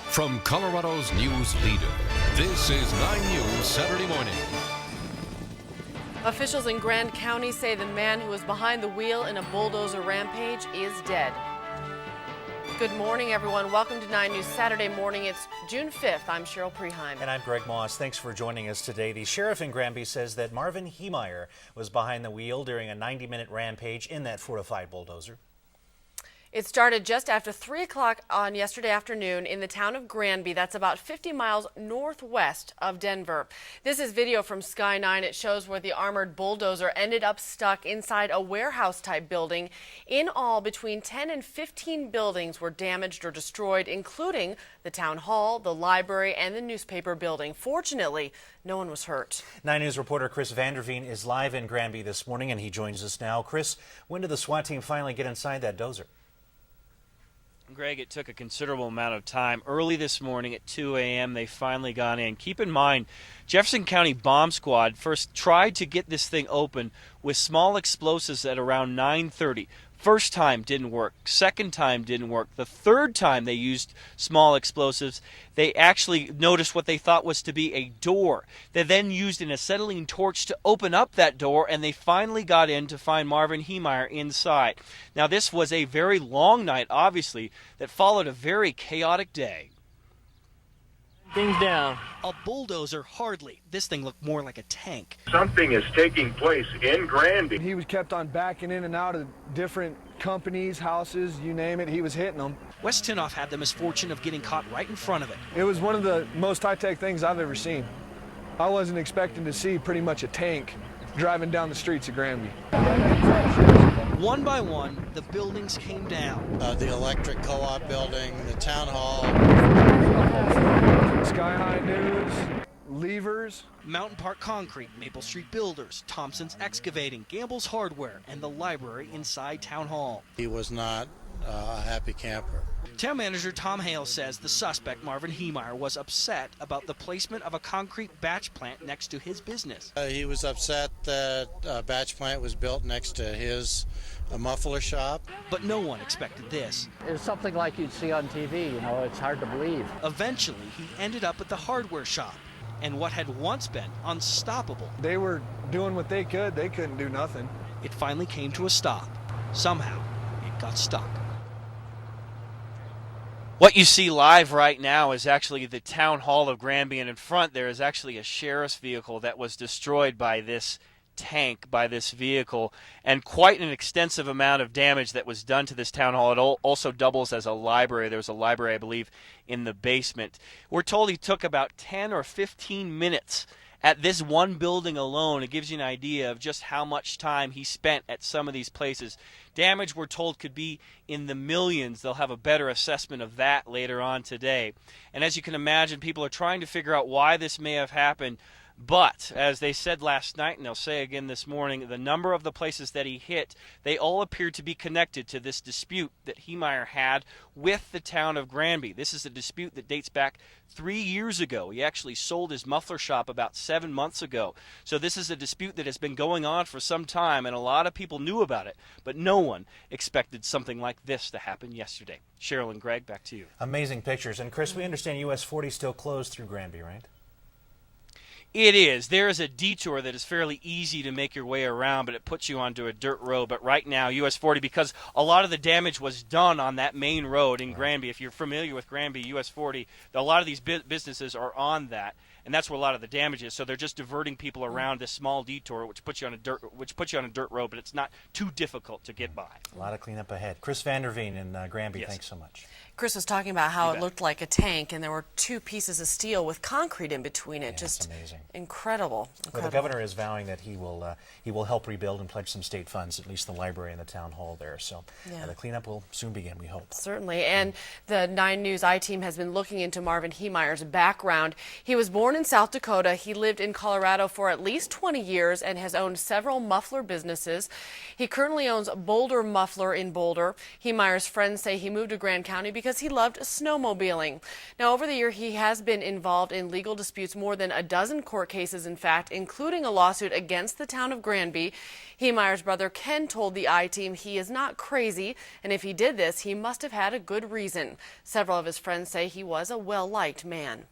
From Colorado's news leader, this is 9 News Saturday Morning. Officials in Grand County say the man who was behind the wheel in a bulldozer rampage is dead. Good morning, everyone. Welcome to 9 News Saturday Morning. It's June 5th. I'm Cheryl Preheim. And I'm Greg Moss. Thanks for joining us today. The sheriff in Granby says that Marvin Heemeyer was behind the wheel during a 90-minute rampage in that fortified bulldozer. It started just after 3 o'clock on yesterday afternoon in the town of Granby. That's about 50 miles northwest of Denver. This is video from Sky 9. It shows where the armored bulldozer ended up stuck inside a warehouse-type building. In all, between 10 and 15 buildings were damaged or destroyed, including the town hall, the library, and the newspaper building. Fortunately, no one was hurt. 9 News reporter Chris Vanderveen is live in Granby this morning, and he joins us now. Chris, when did the SWAT team finally get inside that dozer? Greg, it took a considerable amount of time. Early this morning at 2 a.m., they finally got in. Keep in mind, Jefferson County Bomb Squad first tried to get this thing open with small explosives at around 9:30. First time didn't work. Second time didn't work. The third time they used small explosives, they actually noticed what they thought was to be a door. They then used an acetylene torch to open up that door, and they finally got in to find Marvin Heemeyer inside. Now, this was a very long night, obviously, that followed a very chaotic day. Things down. A bulldozer, hardly. This thing looked more like a tank. Something is taking place in Granby. He was kept on backing in and out of different companies, houses, you name it. He was hitting them. Wes Tinoff had the misfortune of getting caught right in front of it. It was one of the most high-tech things I've ever seen. I wasn't expecting to see pretty much a tank driving down the streets of Granby. One by one, the buildings came down. The electric co-op building, the town hall. Sky High News, Levers. Mountain Park Concrete, Maple Street Builders, Thompson's Excavating, Gamble's Hardware, and the library inside Town Hall. He was not a happy camper. Town manager Tom Hale says the suspect, Marvin Heemeyer, was upset about the placement of a concrete batch plant next to his business. He was upset that a batch plant was built next to his muffler shop. But no one expected this. It's something like you'd see on TV, you know, it's hard to believe. Eventually, he ended up at the hardware shop, and what had once been unstoppable. They were doing what they could. They couldn't do nothing. It finally came to a stop. Somehow, it got stuck. What you see live right now is actually the town hall of Granby, and in front there is actually a sheriff's vehicle that was destroyed by this tank, by this vehicle, and quite an extensive amount of damage that was done to this town hall. It also doubles as a library. There was a library, I believe, in the basement. We're told he took about 10 or 15 minutes at this one building alone. It gives you an idea of just how much time he spent at some of these places. Damage, we're told, could be in the millions. They'll have a better assessment of that later on today. And as you can imagine, people are trying to figure out why this may have happened. But, as they said last night, and they'll say again this morning, the number of the places that he hit, they all appear to be connected to this dispute that Heemeyer had with the town of Granby. This is a dispute that dates back 3 years ago. He actually sold his muffler shop about 7 months ago. So this is a dispute that has been going on for some time, and a lot of people knew about it, but no one expected something like this to happen yesterday. Cheryl and Greg, back to you. Amazing pictures. And Chris, we understand US 40 still closed through Granby, right? It is. There is a detour that is fairly easy to make your way around, but it puts you onto a dirt road. But right now, US 40, because a lot of the damage was done on that main road in Granby. If you're familiar with Granby, US 40, a lot of these businesses are on that, and that's where a lot of the damage is. So they're just diverting people around this small detour, which puts you on a dirt road, but it's not too difficult to get by. A lot of cleanup ahead. Chris Vanderveen in Granby, Yes. Thanks so much. Chris was talking about how it looked like a tank, and there were 2 pieces of steel with concrete in between it. Yeah, just amazing. Incredible. Well, the governor is vowing that he will help rebuild and pledge some state funds, at least the library and the town hall there. So the cleanup will soon begin, we hope. Certainly. And the 9 News I-Team has been looking into Marvin Heemeyer's background. He was born in in South Dakota, he lived in Colorado for at least 20 years and has owned several muffler businesses. He currently owns Boulder Muffler in Boulder. Heemeyer's friends say he moved to Grand County because he loved snowmobiling. Now, over the year, he has been involved in legal disputes, more than a dozen court cases, in fact, including a lawsuit against the town of Granby. Heemeyer's brother Ken told the I-Team he is not crazy, and if he did this, he must have had a good reason. Several of his friends say he was a well-liked man.